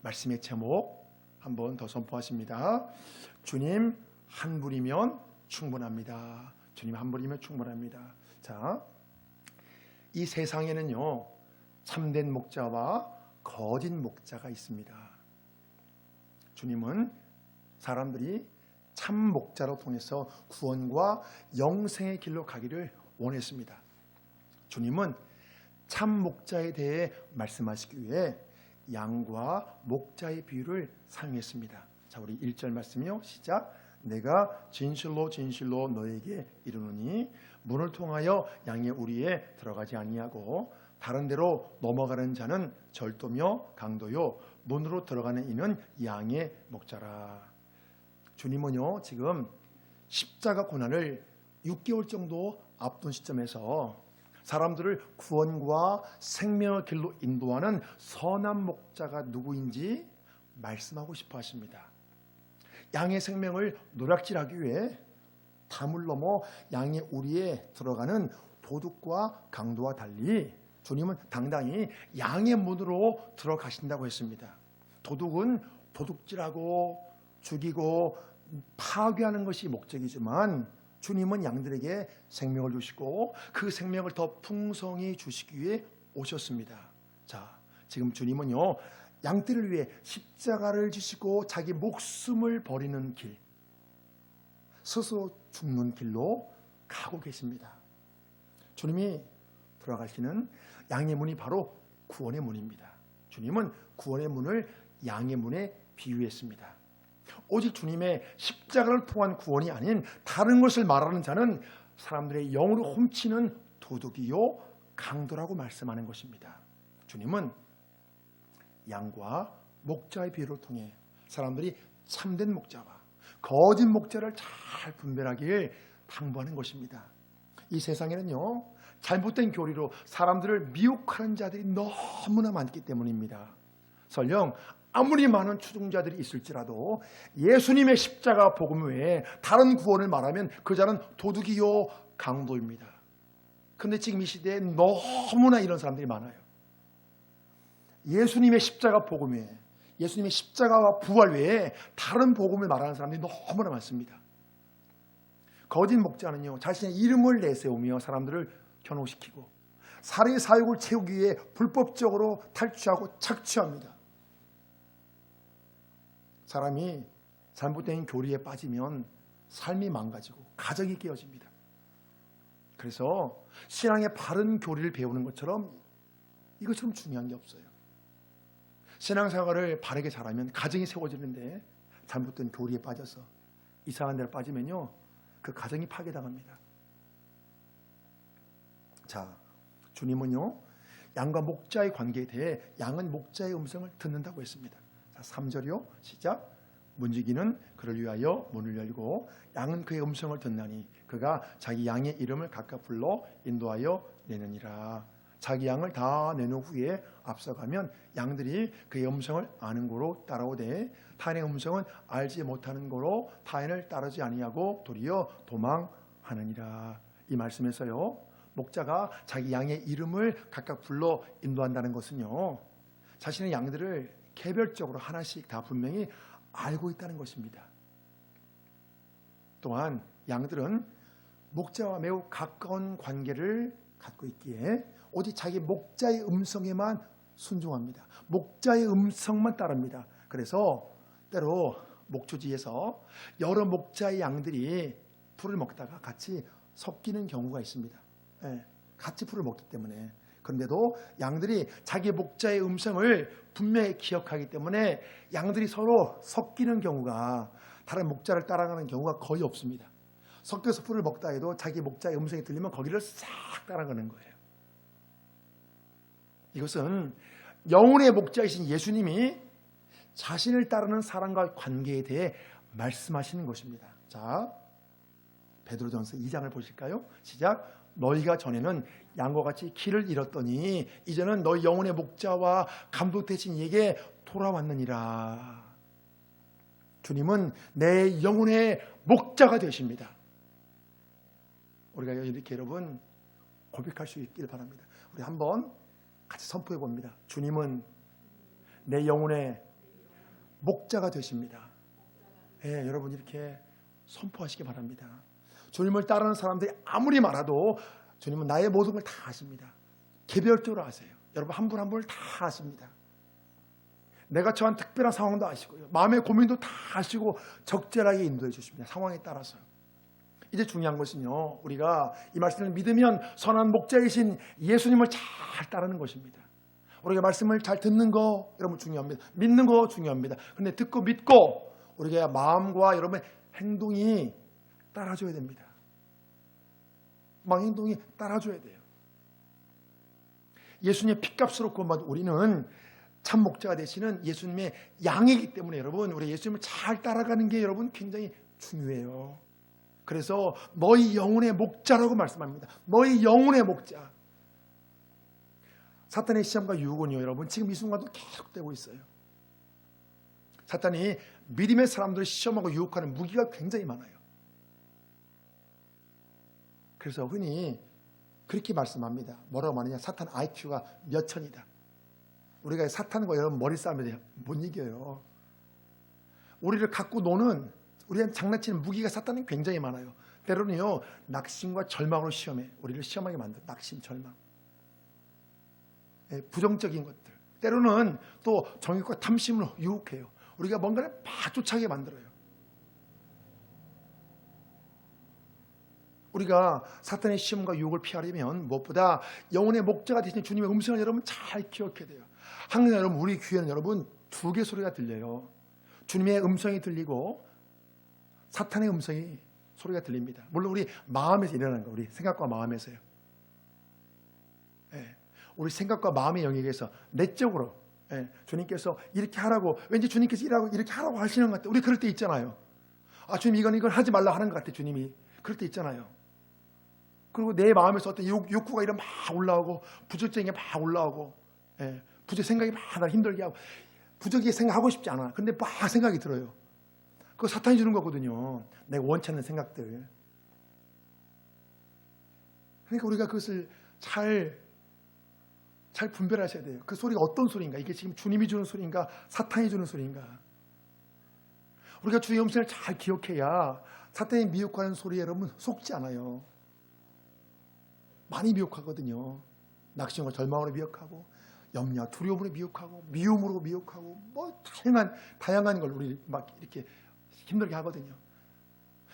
말씀의 제목 한번 더 선포하십니다. 주님 한 분이면 충분합니다. 주님 한 분이면 충분합니다. 자, 이 세상에는요, 참된 목자와 거짓 목자가 있습니다. 주님은 사람들이 참 목자로 통해서 구원과 영생의 길로 가기를 원했습니다. 주님은 참 목자에 대해 말씀하시기 위해 양과 목자의 비유를 사용했습니다. 자, 우리 1절 말씀이요. 시작. 내가 진실로 진실로 너에게 이르노니 문을 통하여 양의 우리에 들어가지 아니하고 다른 데로 넘어가는 자는 절도며 강도요 문으로 들어가는 이는 양의 목자라. 주님은요 지금 십자가 고난을 6개월 정도 앞둔 시점에서 사람들을 구원과 생명의 길로 인도하는 선한 목자가 누구인지 말씀하고 싶어 하십니다. 양의 생명을 노략질하기 위해 담을 넘어 양의 우리에 들어가는 도둑과 강도와 달리 주님은 당당히 양의 문으로 들어가신다고 했습니다. 도둑은 도둑질하고 죽이고 파괴하는 것이 목적이지만 주님은 양들에게 생명을 주시고 그 생명을 더 풍성히 주시기 위해 오셨습니다. 자, 지금 주님은요 양들을 위해 십자가를 지시고 자기 목숨을 버리는 길, 스스로 죽는 길로 가고 계십니다. 주님이 들어가시는 양의 문이 바로 구원의 문입니다. 주님은 구원의 문을 양의 문에 비유했습니다. 오직 주님의 십자가를 통한 구원이 아닌 다른 것을 말하는 자는 사람들의 영으로 훔치는 도둑이요 강도라고 말씀하는 것입니다. 주님은 양과 목자의 비유를 통해 사람들이 참된 목자와 거짓 목자를 잘 분별하길 당부하는 것입니다. 이 세상에는요 잘못된 교리로 사람들을 미혹하는 자들이 너무나 많기 때문입니다. 설령 아무리 많은 추종자들이 있을지라도 예수님의 십자가 복음 외에 다른 구원을 말하면 그 자는 도둑이요 강도입니다. 그런데 지금 이 시대에 너무나 이런 사람들이 많아요. 예수님의 십자가 복음 외에, 예수님의 십자가와 부활 외에 다른 복음을 말하는 사람들이 너무나 많습니다. 거짓 목자는요 자신의 이름을 내세우며 사람들을 현혹시키고 살해 사욕을 채우기 위해 불법적으로 탈취하고 착취합니다. 사람이 잘못된 교리에 빠지면 삶이 망가지고 가정이 깨어집니다. 그래서 신앙의 바른 교리를 배우는 것처럼 이것처럼 중요한 게 없어요. 신앙생활을 바르게 잘하면 가정이 세워지는데 잘못된 교리에 빠져서 이상한 데로 빠지면요 그 가정이 파괴당합니다. 자, 주님은요 양과 목자의 관계에 대해 양은 목자의 음성을 듣는다고 했습니다. 자, 3절이요. 시작. 문지기는 그를 위하여 문을 열고 양은 그의 음성을 듣나니 그가 자기 양의 이름을 각각 불러 인도하여 내느니라. 자기 양을 다 내놓은 후에 앞서가면 양들이 그의 음성을 아는 고로 따라오되 타인의 음성은 알지 못하는 고로 타인을 따르지 아니하고 도리어 도망하느니라. 이 말씀에서요 목자가 자기 양의 이름을 각각 불러 인도한다는 것은요 자신의 양들을 개별적으로 하나씩 다 분명히 알고 있다는 것입니다. 또한 양들은 목자와 매우 가까운 관계를 갖고 있기에 오직 자기 목자의 음성에만 순종합니다. 목자의 음성만 따릅니다. 그래서 때로 목초지에서 여러 목자의 양들이 풀을 먹다가 같이 섞이는 경우가 있습니다. 같이 풀을 먹기 때문에. 그런데도 양들이 자기 목자의 음성을 분명히 기억하기 때문에 양들이 서로 섞이는 경우가 다른 목자를 따라가는 경우가 거의 없습니다. 섞여서 풀을 먹다 해도 자기 목자의 음성이 들리면 거기를 싹 따라가는 거예요. 이것은 영혼의 목자이신 예수님이 자신을 따르는 사람과의 관계에 대해 말씀하시는 것입니다. 자, 베드로전서 2장을 보실까요? 시작. 너희가 전에는 양과 같이 길을 잃었더니 이제는 너희 영혼의 목자와 감독 되신 이에게 돌아왔느니라. 주님은 내 영혼의 목자가 되십니다. 우리가 이렇게 여러분 고백할 수 있기를 바랍니다. 우리 한번 같이 선포해 봅니다. 주님은 내 영혼의 목자가 되십니다. 예, 여러분 이렇게 선포하시기 바랍니다. 주님을 따르는 사람들이 아무리 많아도 주님은 나의 모든 걸 다 아십니다. 개별적으로 아세요. 여러분 한 분 한 분을 다 아십니다. 내가 처한 특별한 상황도 아시고요. 마음의 고민도 다 아시고 적절하게 인도해 주십니다. 상황에 따라서. 이제 중요한 것은요, 우리가 이 말씀을 믿으면 선한 목자이신 예수님을 잘 따르는 것입니다. 우리가 말씀을 잘 듣는 거 여러분 중요합니다. 믿는 거 중요합니다. 그런데 듣고 믿고 우리가 마음과 여러분의 행동이 따라줘야 됩니다. 막 행동이 따라줘야 돼요. 예수님의 핏값으로 구원받은 우리는 참 목자가 되시는 예수님의 양이기 때문에 여러분, 우리 예수님을 잘 따라가는 게 여러분 굉장히 중요해요. 그래서 너희 영혼의 목자라고 말씀합니다. 너희 영혼의 목자. 사탄의 시험과 유혹은요, 여러분 지금 이 순간도 계속되고 있어요. 사탄이 믿음의 사람들을 시험하고 유혹하는 무기가 굉장히 많아요. 그래서 흔히 그렇게 말씀합니다. 뭐라고 말하냐? 사탄 IQ가 몇 천이다. 우리가 사탄과 여러분 머리 싸움에 못 이겨요. 우리를 갖고 노는, 우리한테 장난치는 무기가 사탄은 굉장히 많아요. 때로는요, 낙심과 절망으로 시험해. 우리를 시험하게 만들어. 낙심, 절망. 부정적인 것들. 때로는 또 정욕과 탐심으로 유혹해요. 우리가 뭔가를 막 쫓아가게 만들어요. 우리가 사탄의 시험과 유혹을 피하려면 무엇보다 영혼의 목자가 되신 주님의 음성을 여러분 잘 기억해야 돼요. 항상 여러분 우리 귀에는 여러분 두 개 소리가 들려요. 주님의 음성이 들리고 사탄의 음성이 소리가 들립니다. 물론 우리 마음에서 일어나는 거, 우리 생각과 마음에서요. 예, 우리 생각과 마음의 영역에서 내적으로 주님께서 이렇게 하라고, 왠지 주님께서 이렇게 하라고 하시는 것 같아요. 우리 그럴 때 있잖아요. 아, 주님 이걸 하지 말라 하는 것 같아요. 주님이 그럴 때 있잖아요. 그리고 내 마음에서 어떤 욕구가 이런 막 올라오고 부정적인 게 막 올라오고, 부정 생각이 막 나를 힘들게 하고, 부정적인 생각하고 싶지 않아. 근데 막 생각이 들어요. 그거 사탄이 주는 거거든요. 내가 원치 않는 생각들. 그러니까 우리가 그것을 잘 분별하셔야 돼요. 그 소리가 어떤 소리인가? 이게 지금 주님이 주는 소리인가? 사탄이 주는 소리인가? 우리가 주의 음성을 잘 기억해야 사탄이 미혹하는 소리에 여러분 속지 않아요. 많이 미혹하거든요. 낙심과 절망으로 미혹하고, 염려, 두려움으로 미혹하고, 미움으로 미혹하고, 뭐 다양한 걸 우리 막 이렇게 힘들게 하거든요.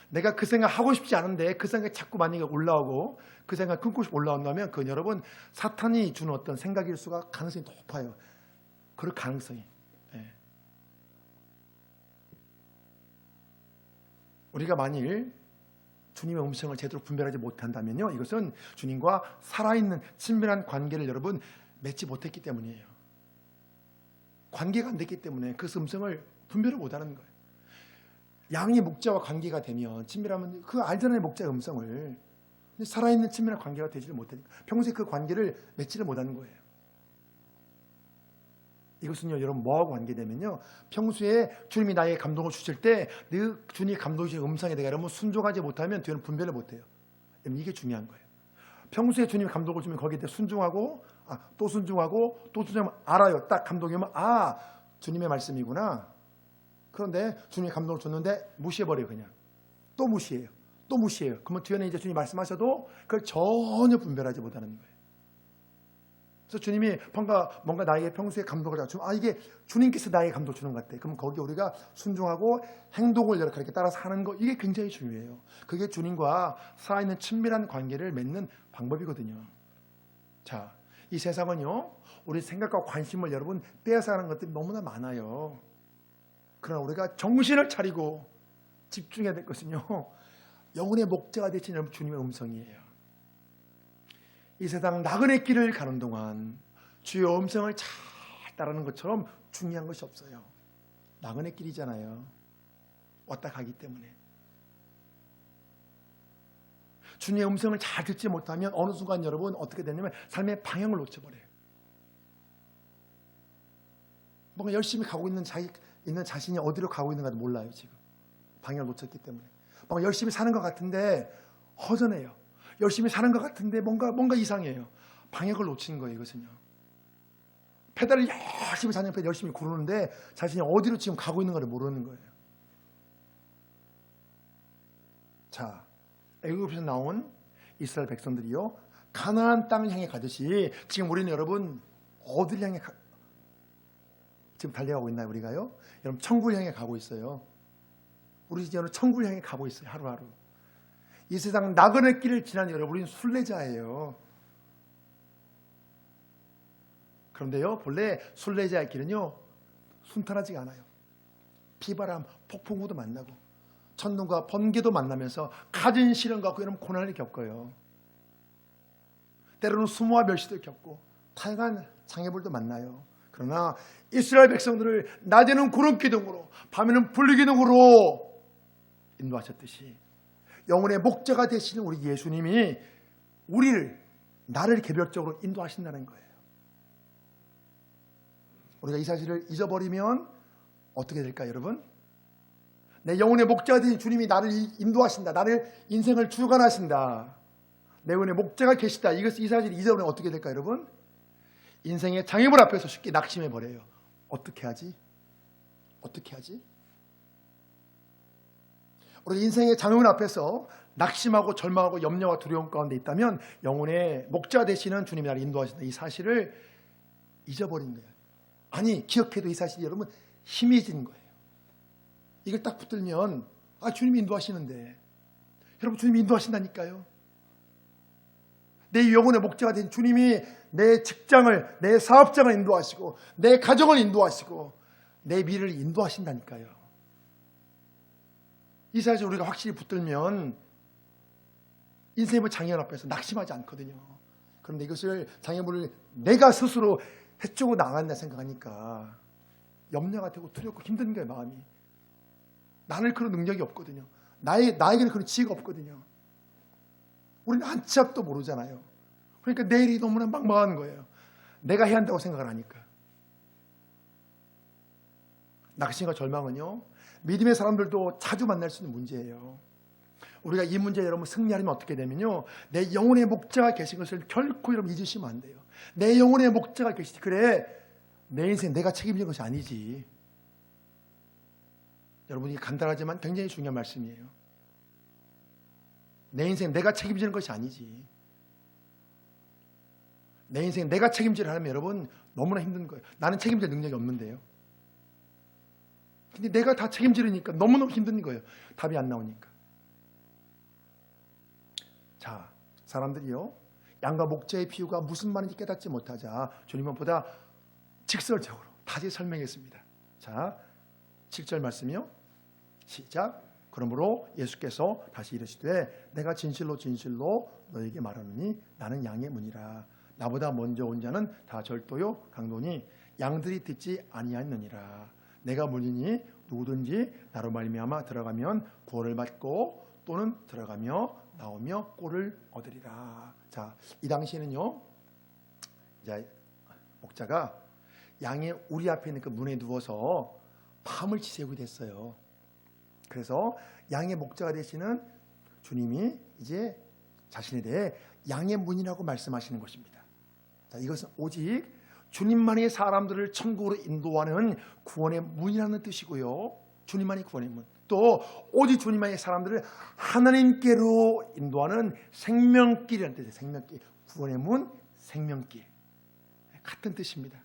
내가 그 생각 하고 싶지 않은데 그 생각이 자꾸 만약에 올라오고 그 생각 끊고 싶어 올라온다면 그건 여러분 사탄이 주는 어떤 생각일 수가 가능성이 높아요. 그럴 가능성이. 우리가 만일 주님의 음성을 제대로 분별하지 못한다면요, 이것은 주님과 살아있는 친밀한 관계를 여러분 맺지 못했기 때문이에요. 관계가 안 됐기 때문에 그 음성을 분별을 못하는 거예요. 양이 목자와 관계가 되면 친밀하면 그 알잖아요, 목자의 음성을. 근데 살아있는 친밀한 관계가 되지를 못하니까 평소에 그 관계를 맺지를 못하는 거예요. 이것은요, 여러분 뭐하고 관계되면요, 평소에 주님이 나에게 감동을 주실 때 주님이 감동을 주신 음성에 내가 여러분 순종하지 못하면 뒤에는 분별을 못해요. 이게 중요한 거예요. 평소에 주님이 감동을 주면 거기에 대해 순종하고, 또 순종하고, 또 순종하면 알아요. 딱 감동이 오면 주님의 말씀이구나. 그런데 주님이 감동을 줬는데 무시해버려요. 그냥 또 무시해요. 또 무시해요. 그러면 뒤에는 이제 주님이 말씀하셔도 그걸 전혀 분별하지 못하는 거예요. 그래서 주님이 뭔가 나에게 평소에 감동을 주면 이게 주님께서 나에게 감동 주는 것 같아. 그럼 거기 우리가 순종하고 행동을 이렇게 따라서 하는 거, 이게 굉장히 중요해요. 그게 주님과 살아있는 친밀한 관계를 맺는 방법이거든요. 자, 이 세상은요, 우리 생각과 관심을 여러분 빼앗아가는 것들이 너무나 많아요. 그러나 우리가 정신을 차리고 집중해야 될 것은요, 영혼의 목자가 되신 여러분 주님의 음성이에요. 이 세상 나그네 길을 가는 동안 주의 음성을 잘 따르는 것처럼 중요한 것이 없어요. 나그네 길이잖아요. 왔다 가기 때문에. 주님의 음성을 잘 듣지 못하면 어느 순간 여러분 어떻게 되냐면 삶의 방향을 놓쳐버려요. 뭔가 열심히 가고 있는 자신이 어디로 가고 있는가도 몰라요. 지금 방향을 놓쳤기 때문에. 뭔가 열심히 사는 것 같은데 허전해요. 열심히 사는 것 같은데 뭔가 이상해요. 방향을 놓치는 거예요. 이것은요. 페달을 열심히 잔영패 열심히 구르는데 자신이 어디로 지금 가고 있는 걸 모르는 거예요. 자, 애굽에서 나온 이스라엘 백성들이요, 가나안 땅을 향해 가듯이 지금 우리는 여러분 어디를 향해 지금 달려가고 있나요? 우리가요? 여러분 천국을 향해 가고 있어요. 우리 이제 천국을 향해 가고 있어요. 하루하루. 이 세상 나그네 길을 지난 여러분, 우리는 순례자예요. 그런데요, 본래 순례자의 길은요 순탄하지가 않아요. 비바람, 폭풍우도 만나고 천둥과 번개도 만나면서 갖은 시련과 여러분 고난을 겪어요. 때로는 수모와 멸시도 겪고 다양한 장애물도 만나요. 그러나 이스라엘 백성들을 낮에는 구름 기둥으로 밤에는 불 기둥으로 인도하셨듯이 영혼의 목자가 되시는 우리 예수님이 나를 개별적으로 인도하신다는 거예요. 우리가 이 사실을 잊어버리면 어떻게 될까요, 여러분? 내 영혼의 목자가 되신 주님이 나를 인도하신다. 나를 인생을 주관하신다. 내 영혼의 목자가 계시다. 이 사실을 잊어버리면 어떻게 될까요, 여러분? 인생의 장애물 앞에서 쉽게 낙심해 버려요. 어떻게 하지? 어떻게 하지? 우리 인생의 장애물 앞에서 낙심하고 절망하고 염려와 두려움 가운데 있다면 영혼의 목자 되시는 주님이 나를 인도하신다. 이 사실을 잊어버린 거예요. 아니, 기억해도 이 사실이 여러분 희미해지는 거예요. 이걸 딱 붙들면 주님이 인도하시는데, 여러분 주님이 인도하신다니까요. 내 영혼의 목자가 된 주님이 내 직장을, 내 사업장을 인도하시고 내 가정을 인도하시고 내 미래를 인도하신다니까요. 이 사실을 우리가 확실히 붙들면 인생의 장애물 앞에서 낙심하지 않거든요. 그런데 이것을 장애물을 내가 스스로 해치고 나간다 생각하니까 염려가 되고 두렵고 힘든 거예요. 마음이. 나는 그런 능력이 없거든요. 나에게는 그런 지혜가 없거든요. 우리는 한치 앞도 모르잖아요. 그러니까 내일이 너무나 막막한 거예요. 내가 해야 한다고 생각을 하니까. 낙심과 절망은요, 믿음의 사람들도 자주 만날 수 있는 문제예요. 우리가 이 문제에 여러분 승리하려면 어떻게 되면요, 내 영혼의 목자가 계신 것을 결코 여러분 잊으시면 안 돼요. 내 영혼의 목자가 계시지. 그래, 내 인생 내가 책임지는 것이 아니지. 여러분, 이게 간단하지만 굉장히 중요한 말씀이에요. 내 인생 내가 책임지는 것이 아니지. 내 인생 내가 책임지를 하려면 여러분 너무나 힘든 거예요. 나는 책임질 능력이 없는데요. 근데 내가 다 책임지려니까 너무너무 힘든 거예요. 답이 안 나오니까. 자, 사람들이요, 양과 목자의 비유가 무슨 말인지 깨닫지 못하자 주님은 보다 직설적으로 다시 설명했습니다. 자, 7절 말씀이요. 시작. 그러므로 예수께서 다시 이르시되 내가 진실로 진실로 너에게 말하노니 나는 양의 문이라. 나보다 먼저 온 자는 다 절도요 강도니 양들이 듣지 아니하느니라. 내가 문이니 누구든지 나로 말미암아 들어가면 구원을 받고 또는 들어가며 나오며 꼴을 얻으리라. 자, 이 당시에는요, 이제 목자가 양의 우리 앞에 있는 그 문에 누워서 밤을 지새우게 됐어요. 그래서 양의 목자가 되시는 주님이 이제 자신에 대해 양의 문이라고 말씀하시는 것입니다. 자, 이것은 오직 주님만이 사람들을 천국으로 인도하는 구원의 문이라는 뜻이고요. 주님만이 구원의 문. 또 오직 주님만이 사람들을 하나님께로 인도하는 생명길이라는 뜻이에요. 생명길. 구원의 문, 생명길. 같은 뜻입니다.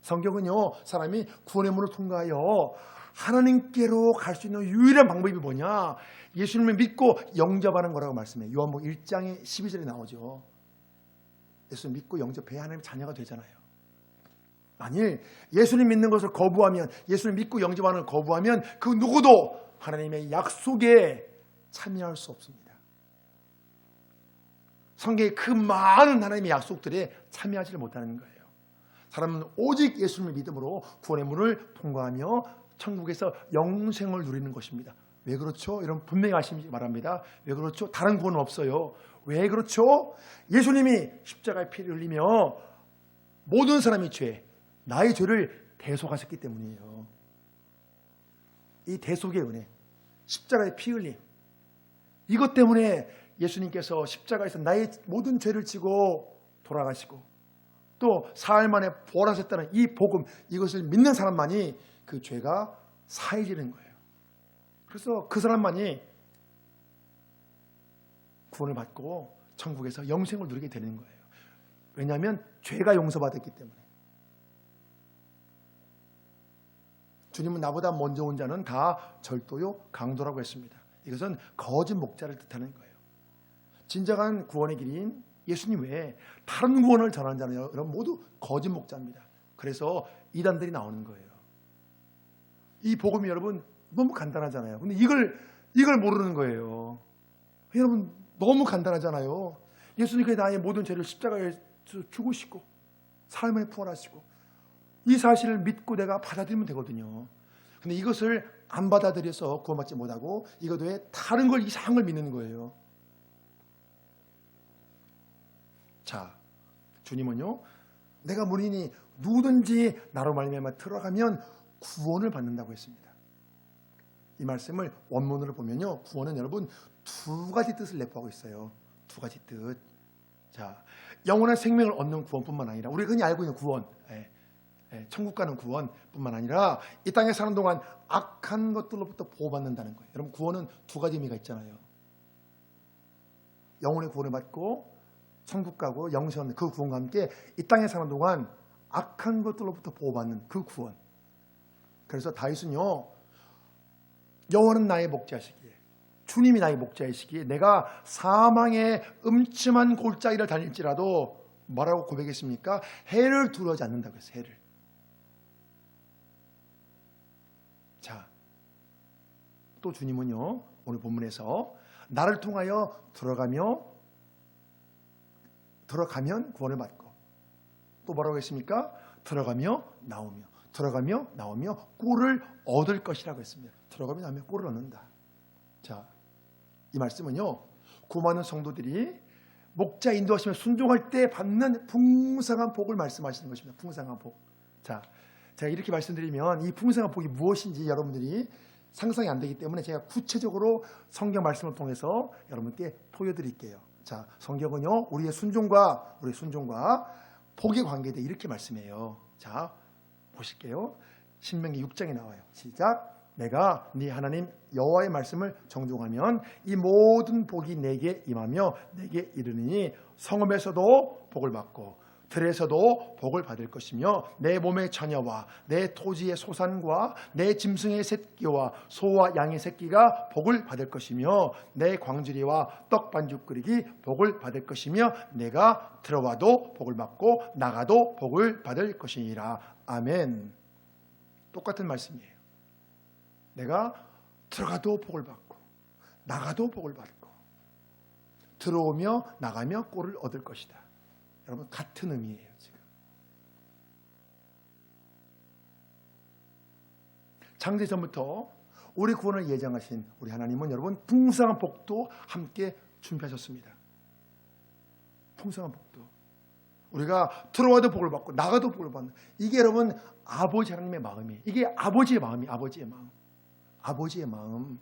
성경은요, 사람이 구원의 문을 통과하여 하나님께로 갈 수 있는 유일한 방법이 뭐냐? 예수님을 믿고 영접하는 거라고 말씀해요. 요한복음 1장의 12절에 나오죠. 예수 믿고 영접해야 하나님의 자녀가 되잖아요. 만일 예수님 믿는 것을 거부하면, 예수님 믿고 영접하는 걸 거부하면 그 누구도 하나님의 약속에 참여할 수 없습니다. 성경의 그 많은 하나님의 약속들에 참여하지 못하는 거예요. 사람은 오직 예수님을 믿음으로 구원의 문을 통과하며 천국에서 영생을 누리는 것입니다. 왜 그렇죠? 여러분 분명히 아시기 바랍니다. 왜 그렇죠? 다른 구원은 없어요. 왜 그렇죠? 예수님이 십자가의 피를 흘리며 모든 사람의 죄, 나의 죄를 대속하셨기 때문이에요. 이 대속의 은혜, 십자가의 피 흘림, 이것 때문에 예수님께서 십자가에서 나의 모든 죄를 지고 돌아가시고 또 사흘 만에 부활하셨다는 이 복음, 이것을 믿는 사람만이 그 죄가 사해지는 거예요. 그래서 그 사람만이 구원을 받고 천국에서 영생을 누리게 되는 거예요. 왜냐하면 죄가 용서받았기 때문에. 주님은 나보다 먼저 온 자는 다 절도요 강도라고 했습니다. 이것은 거짓 목자를 뜻하는 거예요. 진정한 구원의 길인 예수님 외에 다른 구원을 전하는 자는 여러분 모두 거짓 목자입니다. 그래서 이단들이 나오는 거예요. 이 복음이 여러분 너무 간단하잖아요. 근데 이걸 모르는 거예요. 여러분 너무 간단하잖아요. 예수님께서 나의 모든 죄를 십자가에 죽으시고 사흘 만에 부활하시고 이 사실을 믿고 내가 받아들이면 되거든요. 근데 이것을 안 받아들여서 구원받지 못하고 이것 외에 다른 걸 이상한 걸 믿는 거예요. 자, 주님은요, 내가 문이니 누구든지 나로 말미암아 들어가면 구원을 받는다고 했습니다. 이 말씀을 원문으로 보면요, 구원은 여러분 두 가지 뜻을 내포하고 있어요. 두 가지 뜻. 자, 영원한 생명을 얻는 구원뿐만 아니라 우리가 흔히 알고 있는 구원, 천국 가는 구원뿐만 아니라 이 땅에 사는 동안 악한 것들로부터 보호받는다는 거예요. 여러분 구원은 두 가지 의미가 있잖아요. 영혼의 구원을 받고 천국 가고 영생 그 구원과 함께 이 땅에 사는 동안 악한 것들로부터 보호받는 그 구원. 그래서 다윗은요, 여호와는 나의 목자시기에, 주님이 나의 목자이시기에 내가 사망의 음침한 골짜기를 다닐지라도 뭐라고 고백했습니까? 해를 두려워하지 않는다고 했어요. 해를. 자, 또 주님은요, 오늘 본문에서 나를 통하여 들어가면 구원을 받고, 또 뭐라고 했습니까? 들어가며 나오며 꼴을 얻을 것이라고 했습니다. 들어가며 나오며 꼴을 얻는다. 자, 이 말씀은요, 구원하는 성도들이 목자 인도하시며 순종할 때 받는 풍성한 복을 말씀하시는 것입니다. 풍성한 복. 자, 제가 이렇게 말씀드리면 이 풍성한 복이 무엇인지 여러분들이 상상이 안 되기 때문에 제가 구체적으로 성경 말씀을 통해서 여러분께 보여드릴게요. 자, 성경은요, 우리의 순종과 복의 관계에 대해 이렇게 말씀해요. 자, 보실게요. 신명기 6장에 나와요. 시작. 내가 네 하나님 여호와의 말씀을 정종하면 이 모든 복이 내게 임하며 내게 이르니 성읍에서도 복을 받고 들에서도 복을 받을 것이며 내 몸의 처녀와 내 토지의 소산과 내 짐승의 새끼와 소와 양의 새끼가 복을 받을 것이며 내 광주리와 떡 반죽 끓이기 복을 받을 것이며 내가 들어와도 복을 받고 나가도 복을 받을 것이니라. 아멘. 똑같은 말씀이에요. 내가 들어가도 복을 받고 나가도 복을 받고 들어오며 나가며 꼴을 얻을 것이다. 여러분 같은 의미예요. 지금 창세전부터 우리 구원을 예정하신 우리 하나님은 여러분 풍성한 복도 함께 준비하셨습니다. 풍성한 복도. 우리가 들어와도 복을 받고 나가도 복을 받는, 이게 여러분 아버지 하나님의 마음이에요. 이게 아버지의 마음이 아버지의 마음. 아버지의 마음.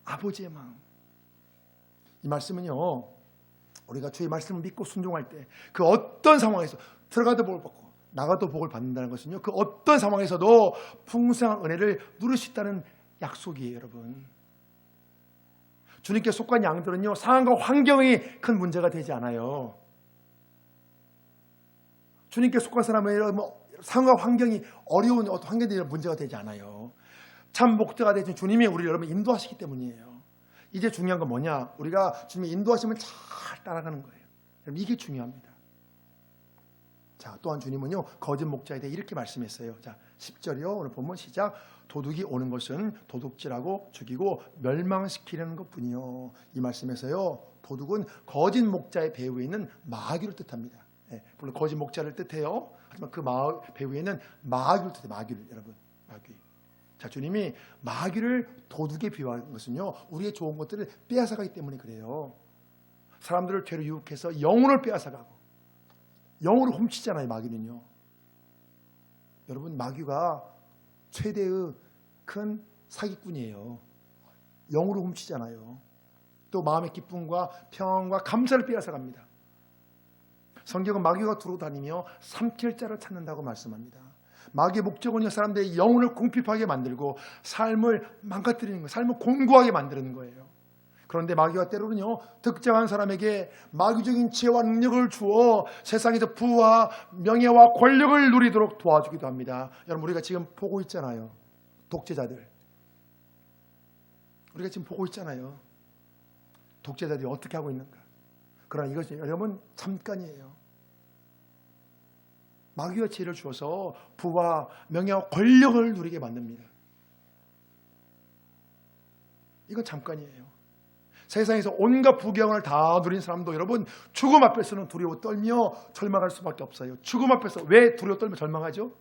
아버지의 마음. 이 말씀은요, 우리가 주의 말씀을 믿고 순종할 때 그 어떤 상황에서 들어가도 복을 받고 나가도 복을 받는다는 것은요, 그 어떤 상황에서도 풍성한 은혜를 누릴 수 있다는 약속이에요. 여러분, 주님께 속한 양들은요, 상황과 환경이 큰 문제가 되지 않아요. 주님께 속한 사람은 상황과 환경이 어려운 어떤 환경들이 문제가 되지 않아요. 참 목자가 되신 주님이 우리를 여러분 인도하시기 때문이에요. 이제 중요한 건 뭐냐? 우리가 주님의 인도하심을 잘 따라가는 거예요. 여러분, 이게 중요합니다. 자, 또한 주님은요, 거짓 목자에 대해 이렇게 말씀했어요. 자, 10절이요. 오늘 본문 시작. 도둑이 오는 것은 도둑질하고 죽이고 멸망시키려는 것뿐이요. 이 말씀에서요, 도둑은 거짓 목자의 배후에 있는 마귀를 뜻합니다. 물론 거짓 목자를 뜻해요. 하지만 그 배후에 있는 마귀를 뜻해요. 마귀를, 여러분, 마귀. 자, 주님이 마귀를 도둑에 비유한 것은요, 우리의 좋은 것들을 빼앗아가기 때문에 그래요. 사람들을 죄로 유혹해서 영혼을 빼앗아가고 영혼을 훔치잖아요. 마귀는요. 여러분, 마귀가 최대의 큰 사기꾼이에요. 영혼을 훔치잖아요. 또 마음의 기쁨과 평안과 감사를 빼앗아갑니다. 성경은 마귀가 두루 다니며 삼킬 자를 찾는다고 말씀합니다. 마귀의 목적은요, 사람들의 영혼을 궁핍하게 만들고 삶을 망가뜨리는 거예요. 삶을 공고하게 만드는 거예요. 그런데 마귀가 때로는요, 특정한 사람에게 마귀적인 지혜와 능력을 주어 세상에서 부와 명예와 권력을 누리도록 도와주기도 합니다. 여러분, 우리가 지금 보고 있잖아요. 독재자들. 우리가 지금 보고 있잖아요. 독재자들이 어떻게 하고 있는가. 그러나 이것이 여러분 잠깐이에요. 마귀가 지혜를 주어서 부와 명예와 권력을 누리게 만듭니다. 이건 잠깐이에요. 세상에서 온갖 부귀영화를 다 누린 사람도 여러분 죽음 앞에서는 두려워 떨며 절망할 수밖에 없어요. 죽음 앞에서 왜 두려워 떨며 절망하죠?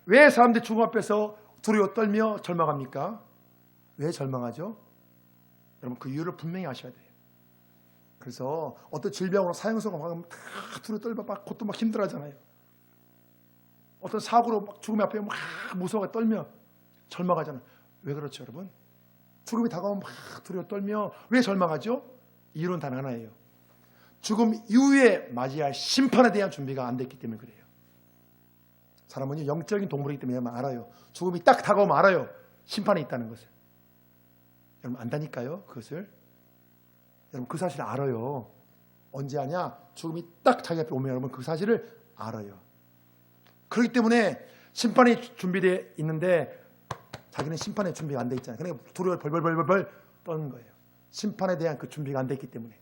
왜 사람들이 죽음 앞에서 두려워 떨며 절망합니까? 왜 절망하죠? 여러분 그 이유를 분명히 아셔야 돼요. 그래서 어떤 질병으로 사형수가 막 두려워 떨며 막 그것도 막 힘들어하잖아요. 어떤 사고로 막 죽음 앞에 막 무서워 떨며 절망하잖아요. 왜 그렇죠, 여러분? 죽음이 다가오면 막 두려워 떨며 왜 절망하죠? 이유는 단 하나예요. 죽음 이후에 맞이할 심판에 대한 준비가 안 됐기 때문에 그래요. 사람은 영적인 동물이기 때문에 알아요. 죽음이 딱 다가오면 알아요. 심판이 있다는 것을. 여러분 안다니까요, 그것을. 여러분 그 사실을 알아요. 언제 아냐? 죽음이 딱 자기 앞에 오면 여러분 그 사실을 알아요. 그렇기 때문에 심판이 준비되어 있는데 자기는 심판에 준비가 안 돼 있잖아요. 그러니까 두려워 벌벌벌벌 떠는 거예요. 심판에 대한 그 준비가 안 돼 있기 때문에.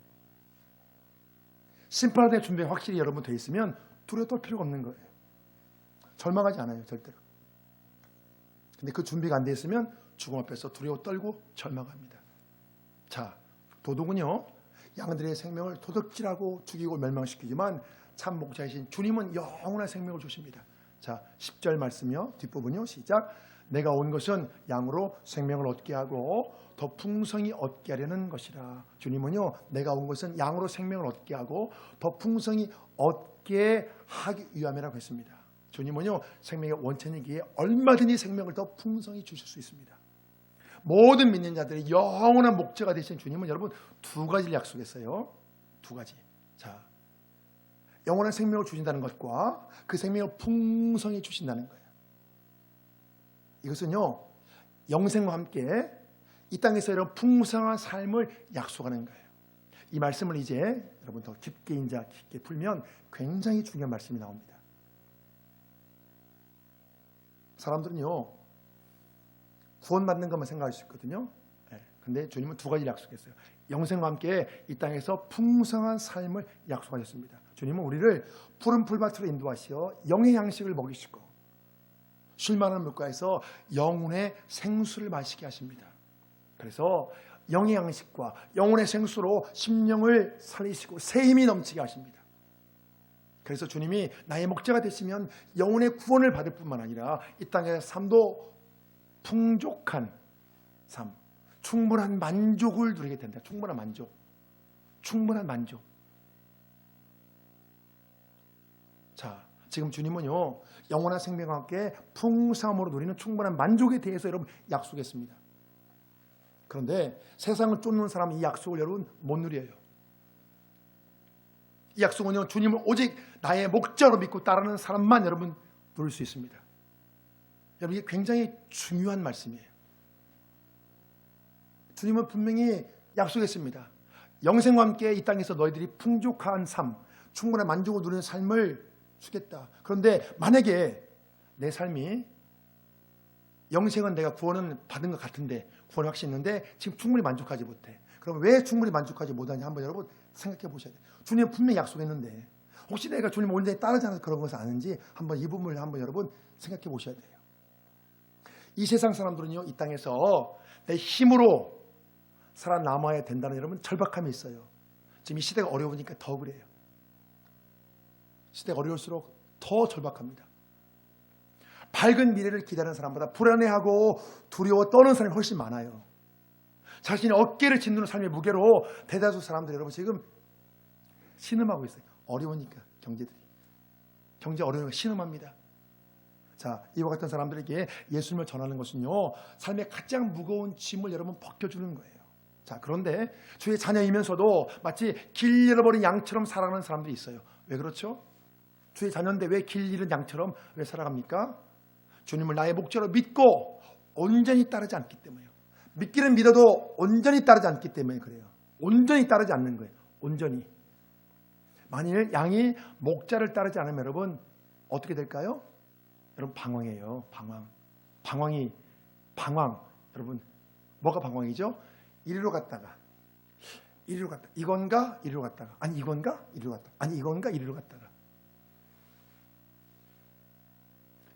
심판에 대한 준비가 확실히 여러분 돼 있으면 두려워 떨 필요가 없는 거예요. 절망하지 않아요, 절대로. 근데 그 준비가 안 돼 있으면 죽음 앞에서 두려워 떨고 절망합니다. 자, 도둑은요, 양들의 생명을 도둑질하고 죽이고 멸망시키지만 참 목자이신 주님은 영원한 생명을 주십니다. 자, 10절 말씀이요. 뒷부분이요. 시작. 내가 온 것은 양으로 생명을 얻게 하고 더 풍성히 얻게 하려는 것이라. 주님은요, 내가 온 것은 양으로 생명을 얻게 하고 더 풍성히 얻게 하기 위함이라고 했습니다. 주님은요, 생명의 원천이기에 얼마든지 생명을 더 풍성히 주실 수 있습니다. 모든 믿는 자들의 영원한 목자가 되신 주님은 여러분 두 가지를 약속했어요. 두 가지. 자, 영원한 생명을 주신다는 것과 그 생명을 풍성히 주신다는 거예요. 이것은요, 영생과 함께 이 땅에서 이런 풍성한 삶을 약속하는 거예요. 이 말씀을 이제 여러분 더 깊게 풀면 굉장히 중요한 말씀이 나옵니다. 사람들은요, 구원받는 것만 생각할 수 있거든요. 근데 주님은 두 가지를 약속했어요. 영생과 함께 이 땅에서 풍성한 삶을 약속하셨습니다. 주님은 우리를 푸른 풀밭으로 인도하시어 영의 양식을 먹이시고 쉴 만한 물가에서 영혼의 생수를 마시게 하십니다. 그래서 영의 양식과 영혼의 생수로 심령을 살리시고 새 힘이 넘치게 하십니다. 그래서 주님이 나의 목자가 되시면 영혼의 구원을 받을 뿐만 아니라 이 땅의 삶도 풍족한 삶, 충분한 만족을 누리게 된다. 충분한 만족. 충분한 만족. 자, 지금 주님은요, 영원한 생명과 함께 풍성함으로 누리는 충분한 만족에 대해서 여러분 약속했습니다. 그런데 세상을 쫓는 사람은 이 약속을 여러분 못 누려요. 이 약속은요, 주님을 오직 나의 목자로 믿고 따르는 사람만 여러분 누릴 수 있습니다. 여러분 이게 굉장히 중요한 말씀이에요. 주님은 분명히 약속했습니다. 영생과 함께 이 땅에서 너희들이 풍족한 삶, 충분한 만족을 누리는 삶을 주겠다. 그런데 만약에 내 삶이 영생은 내가 구원은 받은 것 같은데 구원을 확신히 있는데 지금 충분히 만족하지 못해. 그럼 왜 충분히 만족하지 못하냐 한번 여러분 생각해 보셔야 돼요. 주님은 분명히 약속했는데 혹시 내가 주님을 온전히 따르지 않아서 그런 것을 아는지 한번 이 부분을 한번 여러분 생각해 보셔야 돼요. 이 세상 사람들은요, 이 땅에서 내 힘으로 살아남아야 된다는 여러분 절박함이 있어요. 지금 이 시대가 어려우니까 더 그래요. 시대가 어려울수록 더 절박합니다. 밝은 미래를 기다리는 사람보다 불안해하고 두려워 떠는 사람이 훨씬 많아요. 자신의 어깨를 짓누는 삶의 무게로 대다수 사람들이 여러분 지금 신음하고 있어요. 어려우니까 경제 어려우니까 신음합니다. 자, 이와 같은 사람들에게 예수님을 전하는 것은요, 삶의 가장 무거운 짐을 여러분 벗겨주는 거예요. 자, 그런데 주의 자녀이면서도 마치 길 잃어버린 양처럼 살아가는 사람들이 있어요. 왜 그렇죠? 주의 자녀인데 왜 길 잃은 양처럼 왜 살아갑니까? 주님을 나의 목자로 믿고 온전히 따르지 않기 때문에요. 믿기는 믿어도 온전히 따르지 않기 때문에 그래요. 온전히 따르지 않는 거예요. 온전히. 만일 양이 목자를 따르지 않으면 여러분 어떻게 될까요? 여러분 방황이에요. 방황. 여러분 뭐가 방황이죠? 이리로 갔다가 이건가? 이리로 갔다가 아니 이건가? 이리로 갔다가 아니 이건가? 이리로 갔다가.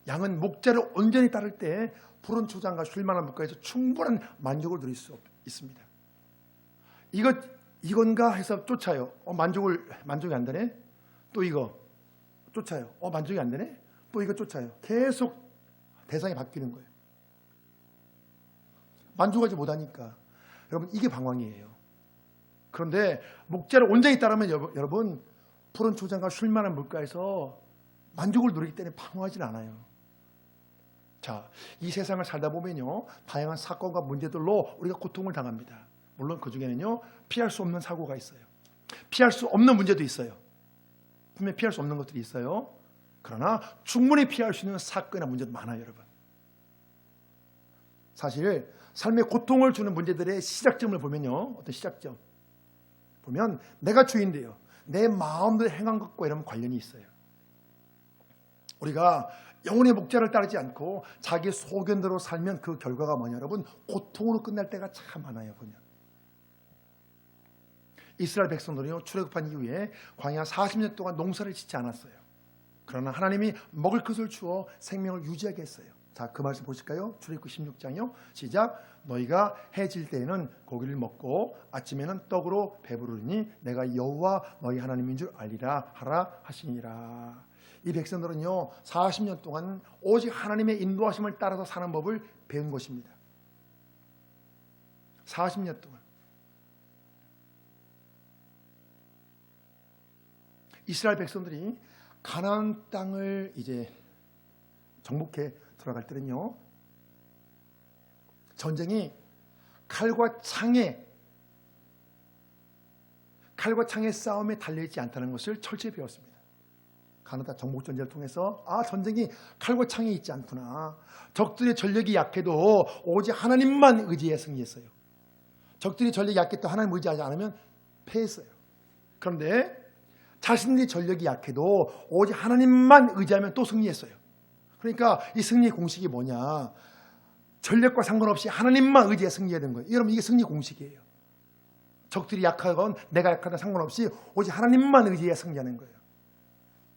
양은 목자를 온전히 따를 때 푸른 초장과 쉴만한 물가에서 충분한 만족을 누릴 수 있습니다. 이건가 해서 쫓아요. 만족이 안 되네. 또 이거 쫓아요. 만족이 안 되네. 또 이거 쫓아요. 계속 대상이 바뀌는 거예요. 만족하지 못하니까. 여러분 이게 방황이에요. 그런데 목자를 온전히 따르면 여러분 푸른 초장과 쉴만한 물가에서 만족을 누리기 때문에 방황하지는 않아요. 자, 이 세상을 살다 보면요 다양한 사건과 문제들로 우리가 고통을 당합니다. 물론 그 중에는요 피할 수 없는 사고가 있어요. 피할 수 없는 문제도 있어요. 분명히 피할 수 없는 것들이 있어요. 그러나 충분히 피할 수 있는 사건이나 문제도 많아요. 여러분 사실 삶의 고통을 주는 문제들의 시작점을 보면요 어떤 시작점 보면 내가 주인데요 내 마음대로 행한 것과 이런 관련이 있어요. 우리가 영혼의 목자를 따르지 않고 자기 소견대로 살면 그 결과가 뭐냐 여러분 고통으로 끝날 때가 참 많아요. 보면 이스라엘 백성들이요 출애굽한 이후에 광야 40년 동안 농사를 짓지 않았어요. 그러나 하나님이 먹을 것을 주어 생명을 유지하게 했어요. 자, 그 말씀 보실까요? 출애굽 16장이요 시작. 너희가 해 질 때에는 고기를 먹고 아침에는 떡으로 배부르니 내가 여호와 너희 하나님인 줄 알리라 하라 하시니라. 이 백성들은요 40년 동안 오직 하나님의 인도하심을 따라서 사는 법을 배운 것입니다. 40년 동안 이스라엘 백성들이 가나안 땅을 이제 정복해 들어갈 때는요 전쟁이 칼과 창의 싸움에 달려있지 않다는 것을 철저히 배웠습니다. 가나안 정복 전쟁을 통해서 전쟁이 칼과 창에 있지 않구나. 적들의 전력이 약해도 오직 하나님만 의지해 승리했어요. 적들이 전력이 약해도 하나님 의지하지 않으면 패했어요. 그런데 자신들이 전력이 약해도 오직 하나님만 의지하면 또 승리했어요. 그러니까 이 승리의 공식이 뭐냐? 전력과 상관없이 하나님만 의지해 승리해야 되는 거예요. 여러분 이게 승리 공식이에요. 적들이 약하건 내가 약하건 상관없이 오직 하나님만 의지해 승리하는 거예요.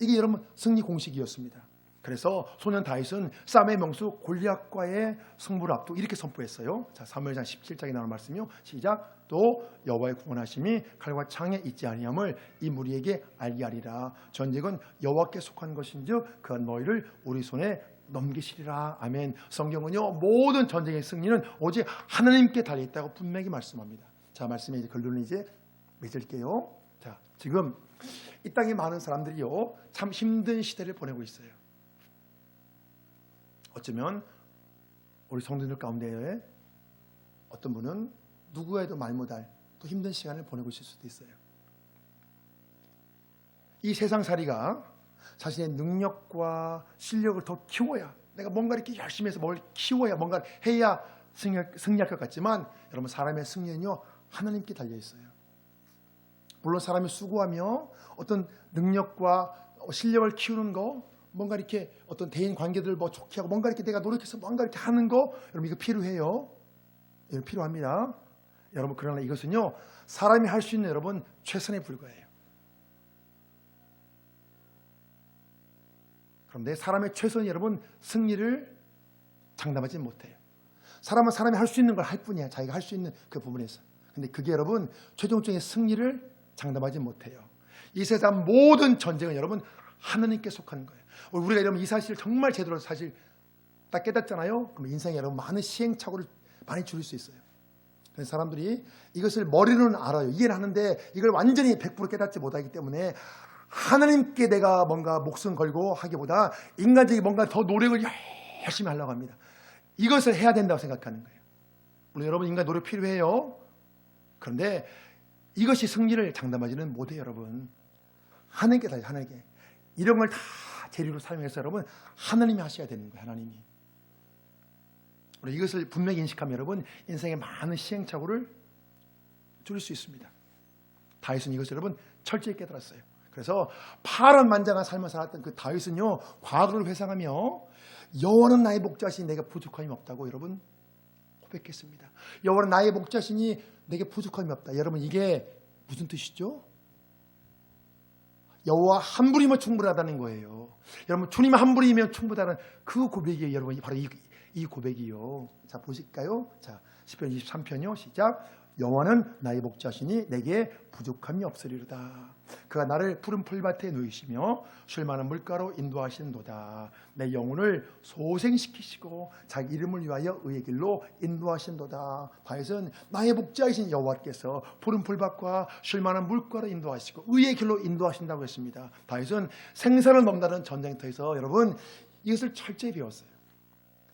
이게 여러분 승리 공식이었습니다. 그래서 소년 다윗은 싸움의 명수 골리앗과의 승부를 앞두고 이렇게 선포했어요. 자, 사무엘상 17장에 나오는 말씀이요. 시작. 또 여호와의 구원하심이 칼과 창에 있지 아니함을 이 무리에게 알게 하리라. 전쟁은 여호와께 속한 것인즉 그가 너희를 우리 손에 넘기시리라. 아멘. 성경은요 모든 전쟁의 승리는 오직 하나님께 달려 있다고 분명히 말씀합니다. 자, 말씀의 결론을 이제 맺을게요. 자, 지금 이 땅에 많은 사람들이요 참 힘든 시대를 보내고 있어요. 어쩌면 우리 성도들 가운데 어떤 분은 누구에도 말 못할 또 힘든 시간을 보내고 있을 수도 있어요. 이 세상살이가 자신의 능력과 실력을 더 키워야, 내가 뭔가 이렇게 열심히 해서 뭘 키워야, 뭔가 해야 승리할 것 같지만 여러분 사람의 승리는요 하나님께 달려 있어요. 물론 사람이 수고하며 어떤 능력과 실력을 키우는 거, 뭔가 이렇게 어떤 대인 관계들을 뭐 좋게 하고 뭔가 이렇게 내가 노력해서 뭔가 이렇게 하는 거, 여러분 이거 필요해요. 이거 필요합니다. 여러분 그러나 이것은요 사람이 할 수 있는 여러분 최선에 불과해요. 그런데 사람의 최선이 여러분 승리를 장담하지 못해요. 사람은 사람이 할 수 있는 걸 할 뿐이야. 자기가 할 수 있는 그 부분에서. 근데 그게 여러분 최종적인 승리를 장담하지 못해요. 이 세상 모든 전쟁은 여러분 하나님께 속하는 거예요. 우리가 여러분 이 사실을 정말 제대로 사실 딱 깨닫잖아요. 그럼 인생에 여러분 많은 시행착오를 많이 줄일 수 있어요. 그래서 사람들이 이것을 머리로는 알아요. 이해를 하는데 이걸 완전히 100% 깨닫지 못하기 때문에 하나님께 내가 뭔가 목숨 걸고 하기보다 인간적인 뭔가 더 노력을 열심히 하려고 합니다. 이것을 해야 된다고 생각하는 거예요. 물론 여러분 인간 노력 필요해요. 그런데 이것이 승리를 장담하지는 못해요. 여러분 하나님께 다 하나님께. 이런 걸 다 재료로 사용해서 여러분 하나님이 하셔야 되는 거예요. 하나님이. 우리 이것을 분명히 인식하면 여러분 인생의 많은 시행착오를 줄일 수 있습니다. 다윗은 이것을 여러분 철저히 깨달았어요. 그래서 파란만장한 삶을 살았던 그 다윗은요 과거를 회상하며 여호와는 나의 목자시니 내가 부족함이 없다고 여러분 고백했습니다. 여호와는 나의 목자시니 내게 부족함이 없다. 여러분 이게 무슨 뜻이죠? 여호와 한 분이면 충분하다는 거예요. 여러분 주님 한 분이면 충분하다는 그 고백이에요. 여러분 바로 이 고백이요. 자 보실까요? 자 시편 23편이요. 시작. 여호와는 나의 목자시니 내게 부족함이 없으리로다. 그가 나를 푸른 풀밭에 누이시며 쉴 만한 물가로 인도하신도다. 내 영혼을 소생시키시고 자기 이름을 위하여 의의 길로 인도하신도다. 다윗은 나의 목자이신 여호와께서 푸른 풀밭과 쉴 만한 물가로 인도하시고 의의 길로 인도하신다고 했습니다. 다윗은 생사를 넘나드는 전쟁터에서 여러분 이것을 철저히 배웠어요.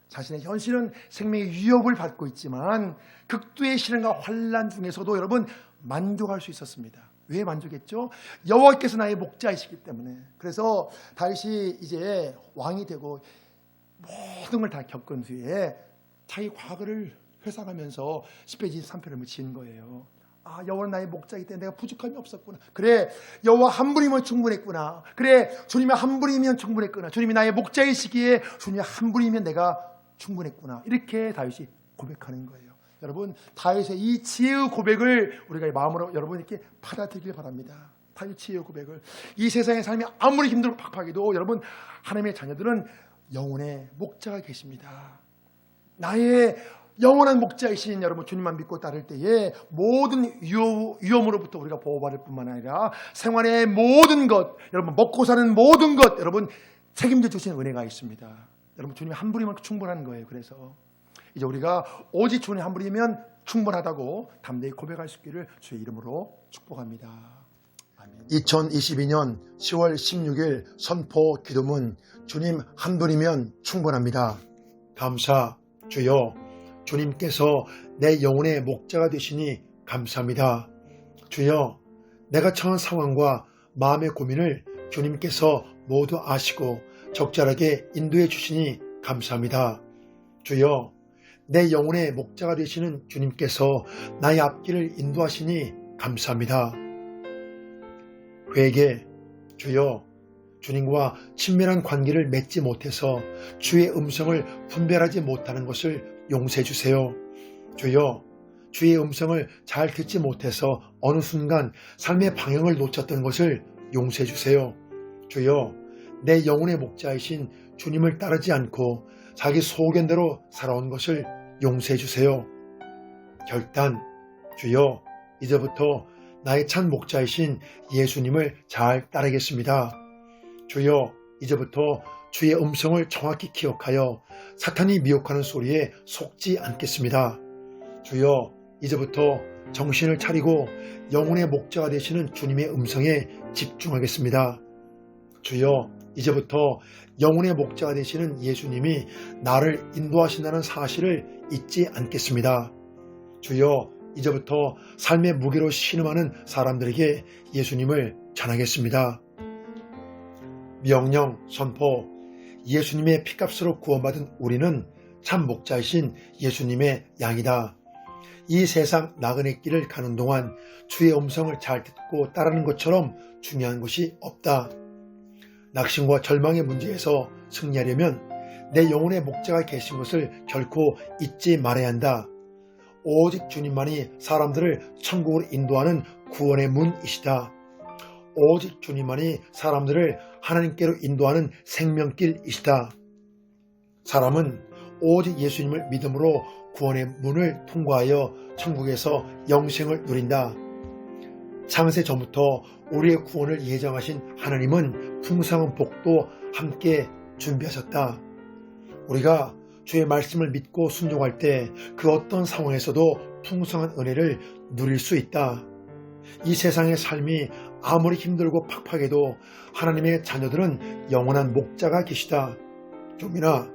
자신의 현실은 생명의 위협을 받고 있지만 극도의 시련과 환난 중에서도 여러분 만족할 수 있었습니다. 왜 만족했죠? 여호와께서 나의 목자이시기 때문에. 그래서 다윗이 이제 왕이 되고 모든 걸 다 겪은 후에 자기 과거를 회상하면서 시편 23편을 지은 거예요. 아, 여호와는 나의 목자이기 때문에 내가 부족함이 없었구나. 그래, 여호와 한 분이면 충분했구나. 그래, 주님이 한 분이면 충분했구나. 주님이 나의 목자이시기에 주님이 한 분이면 내가 충분했구나. 이렇게 다윗이 고백하는 거예요. 여러분 다윗의 이 지혜의 고백을 우리가 마음으로 여러분 이렇게 받아들이길 바랍니다. 다윗 지혜의 고백을. 이 세상의 삶이 아무리 힘들고 팍팍해도 여러분 하나님의 자녀들은 영혼의 목자가 계십니다. 나의 영원한 목자이신 여러분 주님만 믿고 따를 때에 모든 위험으로부터 우리가 보호받을 뿐만 아니라 생활의 모든 것, 여러분 먹고 사는 모든 것 여러분 책임져 주시는 은혜가 있습니다. 여러분 주님이 한 분이면 충분한 거예요. 그래서 이제 우리가 오직 주님 한 분이면 충분하다고 담대히 고백할 수 있기를 주의 이름으로 축복합니다. 아멘. 2022년 10월 16일 선포 기도문 주님 한 분이면 충분합니다. 감사 주여 주님께서 내 영혼의 목자가 되시니 감사합니다. 주여 내가 처한 상황과 마음의 고민을 주님께서 모두 아시고 적절하게 인도해 주시니 감사합니다. 주여 내 영혼의 목자가 되시는 주님께서 나의 앞길을 인도하시니 감사합니다. 회개 주여 주님과 친밀한 관계를 맺지 못해서 주의 음성을 분별하지 못하는 것을 용서해 주세요. 주여 주의 음성을 잘 듣지 못해서 어느 순간 삶의 방향을 놓쳤던 것을 용서해 주세요. 주여 내 영혼의 목자이신 주님을 따르지 않고 자기 소견대로 살아온 것을 용서해 주세요. 결단 주여 이제부터 나의 참 목자이신 예수님을 잘 따르겠습니다. 주여 이제부터 주의 음성을 정확히 기억하여 사탄이 미혹하는 소리에 속지 않겠습니다. 주여 이제부터 정신을 차리고 영혼의 목자가 되시는 주님의 음성에 집중하겠습니다. 주여 이제부터 영혼의 목자가 되시는 예수님이 나를 인도하신다는 사실을 잊지 않겠습니다. 주여 이제부터 삶의 무게로 신음하는 사람들에게 예수님을 전하겠습니다. 명령 선포 예수님의 피값으로 구원받은 우리는 참 목자이신 예수님의 양이다. 이 세상 나그네 길을 가는 동안 주의 음성을 잘 듣고 따르는 것처럼 중요한 것이 없다. 낙심과 절망의 문제에서 승리하려면 내 영혼의 목자가 계신 것을 결코 잊지 말아야 한다. 오직 주님만이 사람들을 천국으로 인도하는 구원의 문이시다. 오직 주님만이 사람들을 하나님께로 인도하는 생명길이시다. 사람은 오직 예수님을 믿음으로 구원의 문을 통과하여 천국에서 영생을 누린다. 창세 전부터 우리의 구원을 예정하신 하나님은 풍성한 복도 함께 준비하셨다. 우리가 주의 말씀을 믿고 순종할 때 그 어떤 상황에서도 풍성한 은혜를 누릴 수 있다. 이 세상의 삶이 아무리 힘들고 팍팍해도 하나님의 자녀들은 영원한 목자가 계시다. 좀이나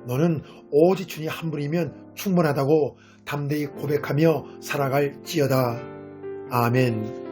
너는 오직 주님 한 분이면 충분하다고 담대히 고백하며 살아갈지어다. 아멘.